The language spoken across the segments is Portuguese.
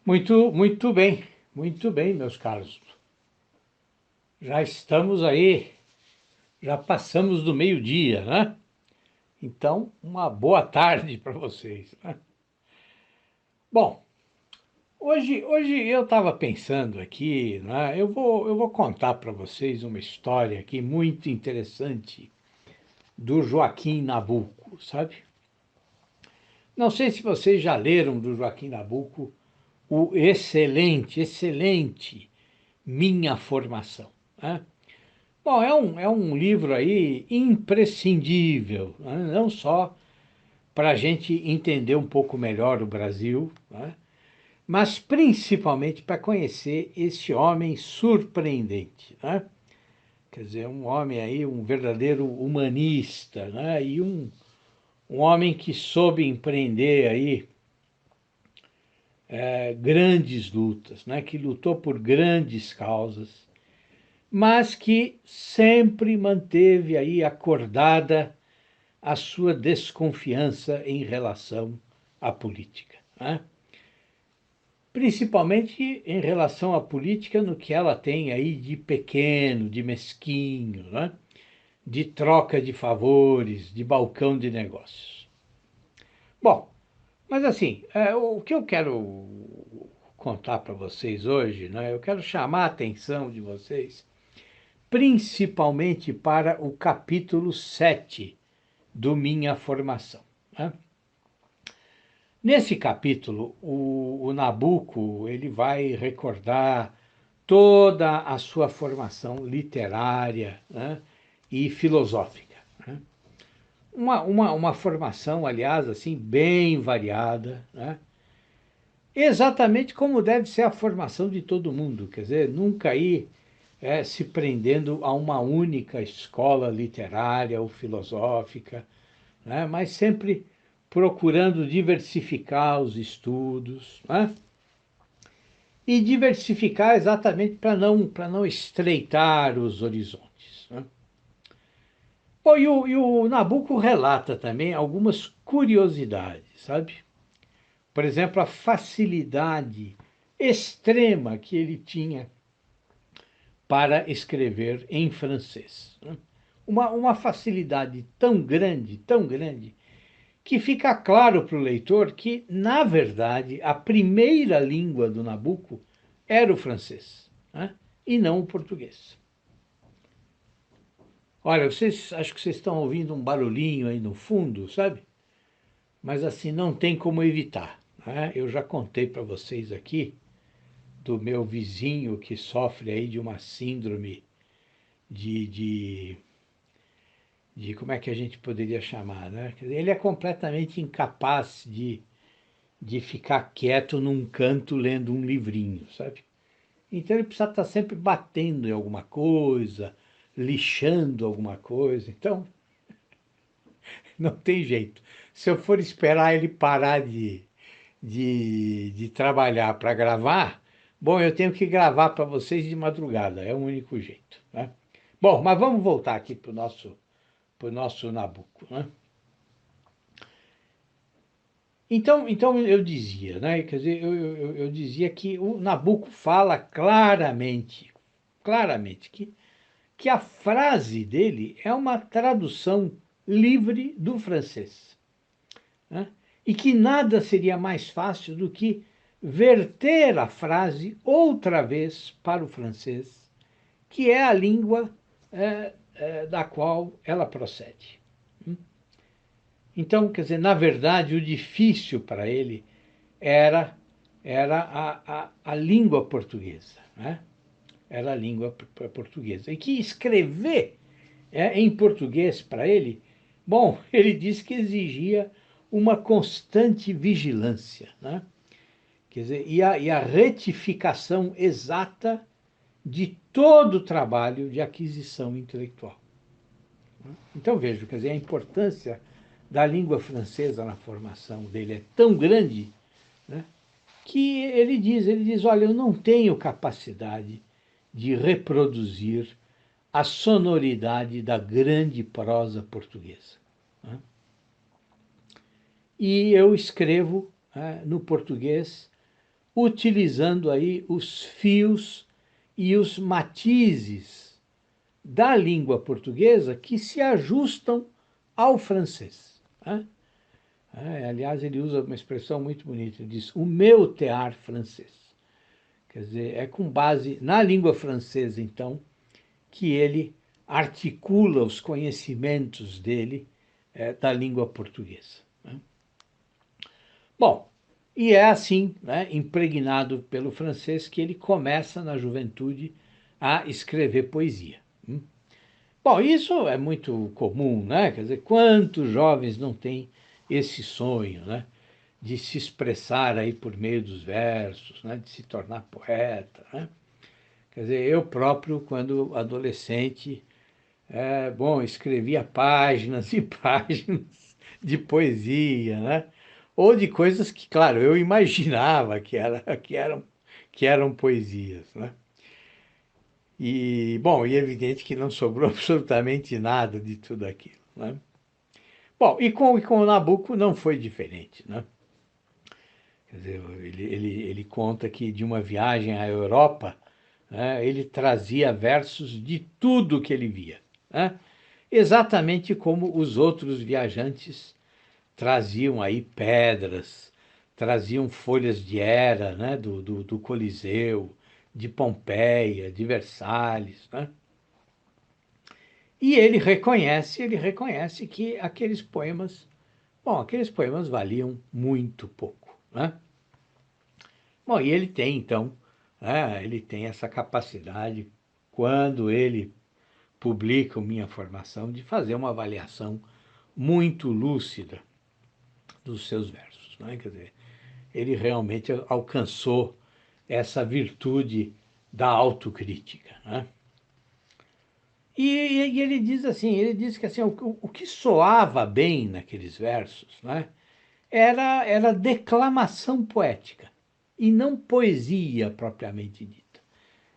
Muito bem, meus caros. Já estamos aí, já passamos do meio-dia, né? Então, uma boa tarde para vocês, né? Bom, hoje eu estava pensando aqui, né? Eu vou contar para vocês uma história aqui muito interessante do Joaquim Nabuco, sabe? Não sei se vocês já leram do Joaquim Nabuco o excelente Minha Formação, né? Bom, é um livro aí imprescindível, né? Não só para a gente entender um pouco melhor o Brasil, né? Mas principalmente para conhecer esse homem surpreendente, né? Quer dizer, um homem aí, um verdadeiro humanista, né? E um homem que soube empreender aí grandes lutas, né? Que lutou por grandes causas, mas que sempre manteve aí acordada a sua desconfiança em relação à política, né? Principalmente em relação à política no que ela tem aí de pequeno, de mesquinho, né? De troca de favores, de balcão de negócios. Bom, mas assim, o que eu quero contar para vocês hoje, né? Eu quero chamar a atenção de vocês principalmente para o capítulo 7 do Minha Formação, né? Nesse capítulo, o Nabucco ele vai recordar toda a sua formação literária, né, e filosófica, né? Uma formação, aliás, assim, bem variada, né? Exatamente como deve ser a formação de todo mundo, quer dizer, nunca ir se prendendo a uma única escola literária ou filosófica, né? Mas sempre procurando diversificar os estudos, né? E diversificar exatamente para não estreitar os horizontes, né? Bom, e o Nabucco relata também algumas curiosidades, sabe? Por exemplo, a facilidade extrema que ele tinha para escrever em francês, né? Uma facilidade tão grande, que fica claro para o leitor que, na verdade, a primeira língua do Nabucco era o francês, né? E não o português. Olha, acho que vocês estão ouvindo um barulhinho aí no fundo, sabe? Mas assim, não tem como evitar, né? Eu já contei para vocês aqui do meu vizinho que sofre aí de uma síndrome de, de, de como é que a gente poderia chamar, né? Quer dizer, ele é completamente incapaz de ficar quieto num canto lendo um livrinho, sabe? Então ele precisa estar sempre batendo em alguma coisa, lixando alguma coisa. Então, não tem jeito. Se eu for esperar ele parar de trabalhar para gravar, bom, eu tenho que gravar para vocês de madrugada, é o único jeito, né? Bom, mas vamos voltar aqui para o nosso Nabucco, né? Então eu dizia, né? Quer dizer, eu dizia que o Nabucco fala claramente, que a frase dele é uma tradução livre do francês, né? E que nada seria mais fácil do que verter a frase outra vez para o francês, que é a língua da qual ela procede. Então, quer dizer, na verdade, o difícil para ele era, era a língua portuguesa, né? Era a língua portuguesa. E que escrever em português para ele, bom, ele disse que exigia uma constante vigilância, né? Quer dizer, e a retificação exata de todo o trabalho de aquisição intelectual. Então, vejo, quer dizer, a importância da língua francesa na formação dele é tão grande, né, que ele diz, olha, eu não tenho capacidade de reproduzir a sonoridade da grande prosa portuguesa, né? E eu escrevo no português utilizando aí os fios e os matizes da língua portuguesa que se ajustam ao francês, né? Aliás, ele usa uma expressão muito bonita, ele diz, o meu tear francês. Quer dizer, é com base na língua francesa, então, que ele articula os conhecimentos dele da língua portuguesa, né? Bom, e é assim, né, impregnado pelo francês, que ele começa na juventude a escrever poesia. Bom, isso é muito comum, né? Quer dizer, quantos jovens não têm esse sonho, né, de se expressar aí por meio dos versos, né, de se tornar poeta, né? Quer dizer, eu próprio, quando adolescente, bom, escrevia páginas e páginas de poesia, né? Ou de coisas que, claro, eu imaginava que eram poesias, né? E, bom, e é evidente que não sobrou absolutamente nada de tudo aquilo, né? Bom, e com o Nabucco não foi diferente, né? Quer dizer, ele conta que de uma viagem à Europa, né, ele trazia versos de tudo que ele via, né? Exatamente como os outros viajantes traziam aí pedras, traziam folhas de Hera, né, do Coliseu, de Pompeia, de Versalhes, né? E ele reconhece que aqueles poemas valiam muito pouco, né? Bom, e ele tem, então, ele tem essa capacidade, quando ele publica o Minha Formação, de fazer uma avaliação muito lúcida dos seus versos, né? Quer dizer, ele realmente alcançou essa virtude da autocrítica, né? E ele diz que assim, o que soava bem naqueles versos, né, era declamação poética e não poesia propriamente dita.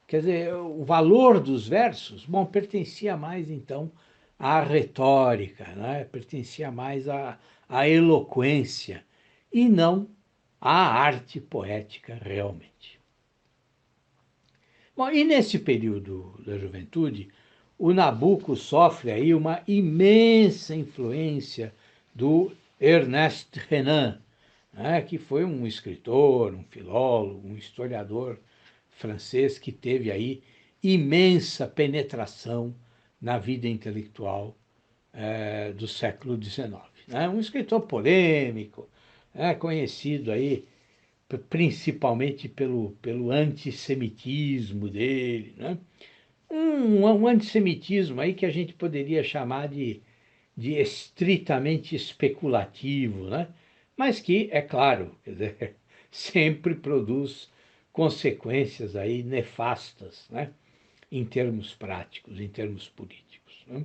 Quer dizer, o valor dos versos, bom, pertencia mais então à retórica, né, pertencia mais à eloquência e não à arte poética realmente. Bom, e nesse período da juventude, o Nabucco sofre aí uma imensa influência do Ernest Renan, né, que foi um escritor, um filólogo, um historiador francês que teve aí imensa penetração na vida intelectual do século XIX, né? Um escritor polêmico, conhecido aí principalmente pelo antissemitismo dele, né? Um antissemitismo aí que a gente poderia chamar de estritamente especulativo, né? Mas que, é claro, quer dizer, sempre produz consequências aí nefastas, né? Em termos práticos, em termos políticos, né?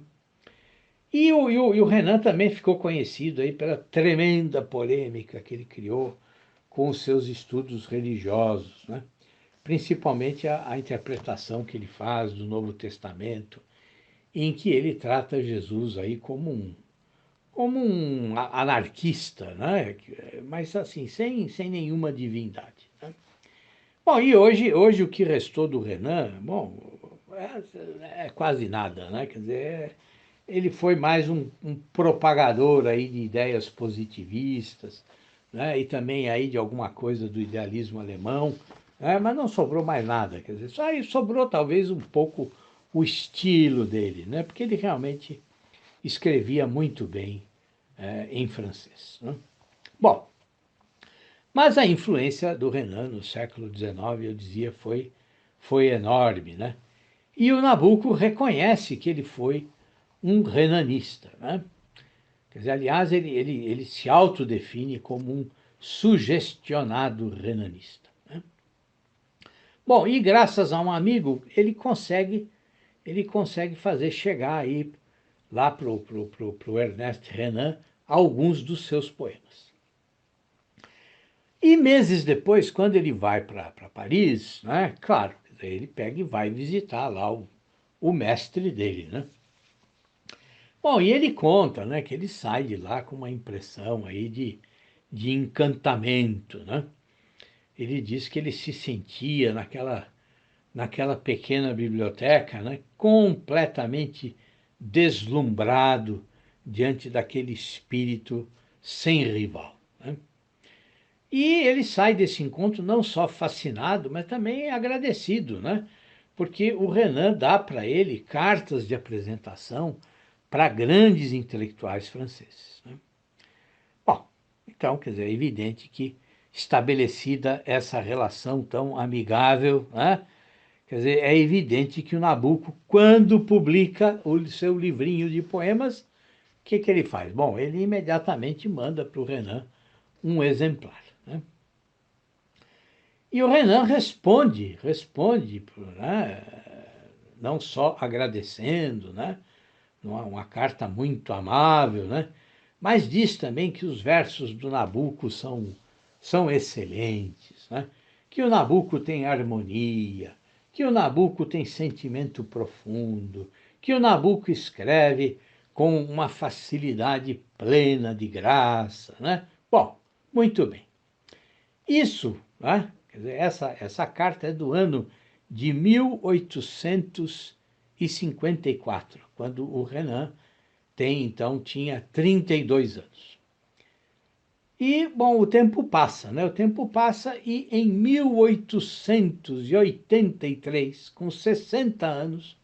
E o Renan também ficou conhecido aí pela tremenda polêmica que ele criou com os seus estudos religiosos, né? Principalmente a interpretação que ele faz do Novo Testamento, em que ele trata Jesus aí como um anarquista, né? Mas assim, sem nenhuma divindade, né? Bom, e hoje o que restou do Renan, bom, é quase nada, né? Quer dizer, ele foi mais um propagador aí de ideias positivistas, né? E também aí de alguma coisa do idealismo alemão, né? Mas não sobrou mais nada, quer dizer, só aí sobrou talvez um pouco o estilo dele, né? Porque ele realmente escrevia muito bem em francês, né? Bom, mas a influência do Renan no século XIX, eu dizia, foi enorme, né? E o Nabucco reconhece que ele foi um renanista, né? Quer dizer, aliás, ele se autodefine como um sugestionado renanista, né? Bom, e graças a um amigo, ele consegue fazer chegar aí lá pro Ernest Renan alguns dos seus poemas. E meses depois, quando ele vai para Paris, né, claro, ele pega e vai visitar lá o mestre dele, né? Bom, e ele conta, né, que ele sai de lá com uma impressão aí de encantamento, né? ele diz que ele se sentia naquela pequena biblioteca, né, completamente deslumbrado diante daquele espírito sem rival, né? E ele sai desse encontro não só fascinado, mas também agradecido, né? Porque o Renan dá para ele cartas de apresentação para grandes intelectuais franceses, né? Bom, então, quer dizer, é evidente que estabelecida essa relação tão amigável, né? Quer dizer, é evidente que o Nabucco, quando publica o seu livrinho de poemas, o que ele faz? Bom, ele imediatamente manda para o Renan um exemplar, né? E o Renan responde, né, não só agradecendo, né, uma carta muito amável, né, mas diz também que os versos do Nabucco são excelentes, né, que o Nabucco tem harmonia, que o Nabucco tem sentimento profundo, que o Nabucco escreve com uma facilidade plena de graça, né? Bom, muito bem. Isso, né? Quer dizer, essa carta é do ano de 1854, quando o Renan tinha 32 anos. E, bom, o tempo passa, né? O tempo passa e em 1883, com 60 anos,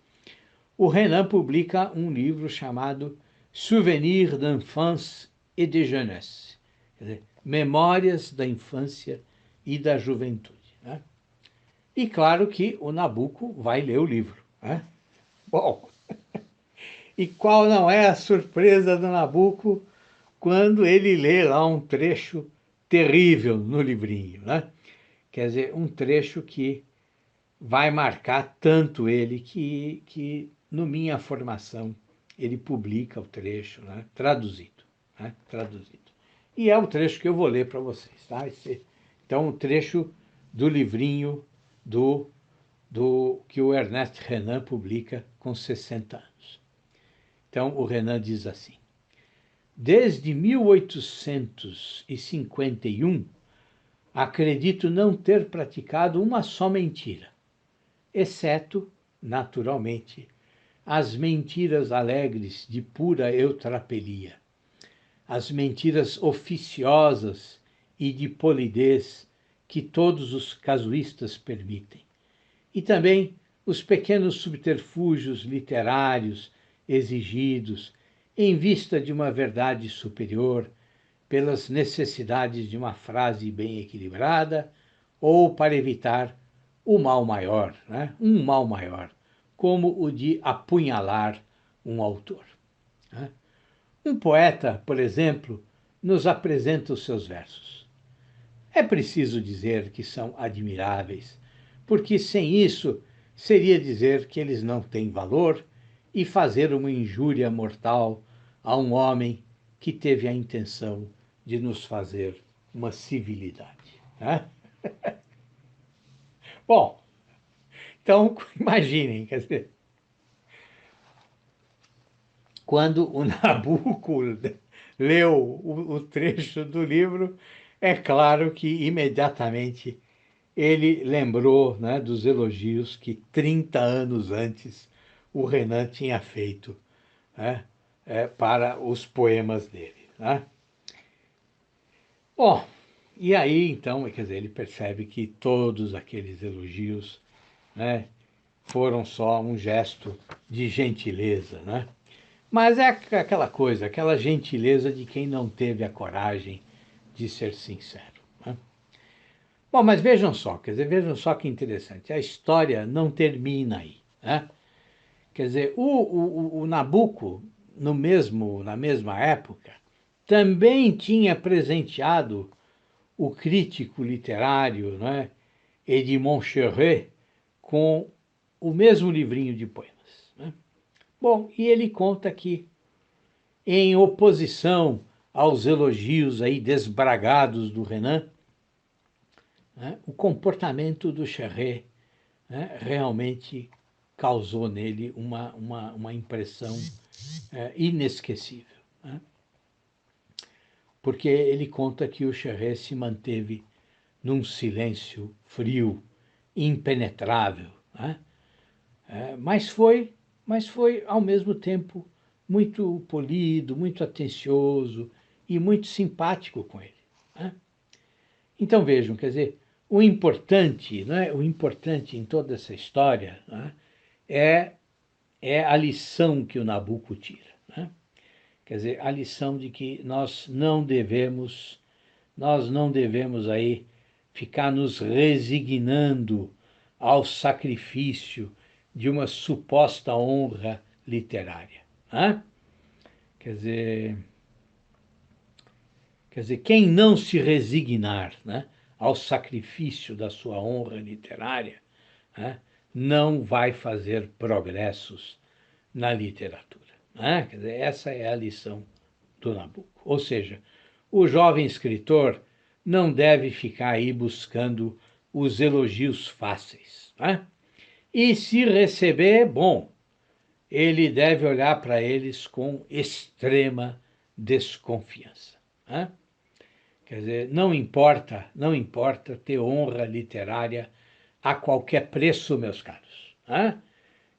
o Renan publica um livro chamado Souvenirs d'enfance et de jeunesse, quer dizer, Memórias da Infância e da Juventude, né? E claro que o Nabucco vai ler o livro, né? Bom, e qual não é a surpresa do Nabucco quando ele lê lá um trecho terrível no livrinho, né? Quer dizer, um trecho que vai marcar tanto ele que no Minha Formação, ele publica o trecho, né? Traduzido, né? Traduzido. E é o trecho que eu vou ler para vocês, tá? Então, o trecho do livrinho que o Ernest Renan publica com 60 anos. Então, o Renan diz assim: desde 1851, acredito não ter praticado uma só mentira, exceto, naturalmente, as mentiras alegres de pura eutrapelia, as mentiras oficiosas e de polidez que todos os casuístas permitem, e também os pequenos subterfúgios literários exigidos em vista de uma verdade superior, pelas necessidades de uma frase bem equilibrada ou para evitar o mal maior, né? Um mal maior, como o de apunhalar um autor, né? Um poeta, por exemplo, nos apresenta os seus versos. É preciso dizer que são admiráveis, porque sem isso seria dizer que eles não têm valor e fazer uma injúria mortal a um homem que teve a intenção de nos fazer uma civilidade, né? Bom, então imaginem, quer dizer, quando o Nabucco leu o trecho do livro, é claro que imediatamente ele lembrou, né, dos elogios que 30 anos antes o Renan tinha feito, né, para os poemas dele, né? Bom, e aí então, quer dizer, ele percebe que todos aqueles elogios, né, foram só um gesto de gentileza, né? Mas é aquela coisa, aquela gentileza de quem não teve a coragem de ser sincero, né? Bom, mas vejam só, quer dizer, vejam só que interessante, a história não termina aí, né? Quer dizer, o Nabucco, na mesma época, também tinha presenteado o crítico literário, né, Edmond Cherret, com o mesmo livrinho de poemas, né? Bom, e ele conta que, em oposição aos elogios aí desbragados do Renan, né, o comportamento do Cherret, né, realmente causou nele uma impressão inesquecível, né? Porque ele conta que o Cherret se manteve num silêncio frio, impenetrável, né? Mas foi, ao mesmo tempo, muito polido, muito atencioso e muito simpático com ele, né? Então vejam, quer dizer, o importante, né, o importante em toda essa história, né, é, é a lição que o Nabucco tira, né? Quer dizer, a lição de que nós não devemos aí ficar nos resignando ao sacrifício de uma suposta honra literária, né? Quer dizer, quem não se resignar, né, ao sacrifício da sua honra literária, né, não vai fazer progressos na literatura, né? Quer dizer, essa é a lição do Nabucco. Ou seja, o jovem escritor não deve ficar aí buscando os elogios fáceis, né? E se receber, bom, ele deve olhar para eles com extrema desconfiança, né? Quer dizer, não importa ter honra literária a qualquer preço, meus caros, né?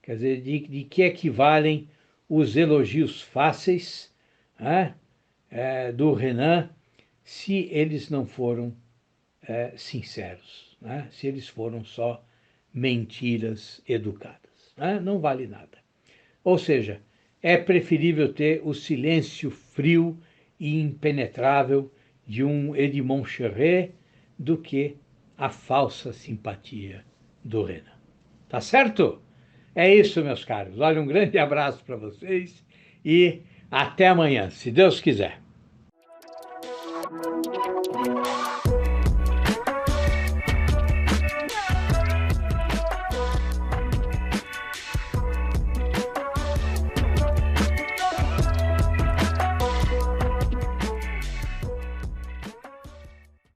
Quer dizer, de que equivalem os elogios fáceis, né, do Renan, se eles não foram sinceros, né? Se eles foram só mentiras educadas, né? Não vale nada. Ou seja, é preferível ter o silêncio frio e impenetrável de um Edmond Charret do que a falsa simpatia do Renan. Tá certo? É isso, meus caros. Olha, um grande abraço para vocês e até amanhã, se Deus quiser.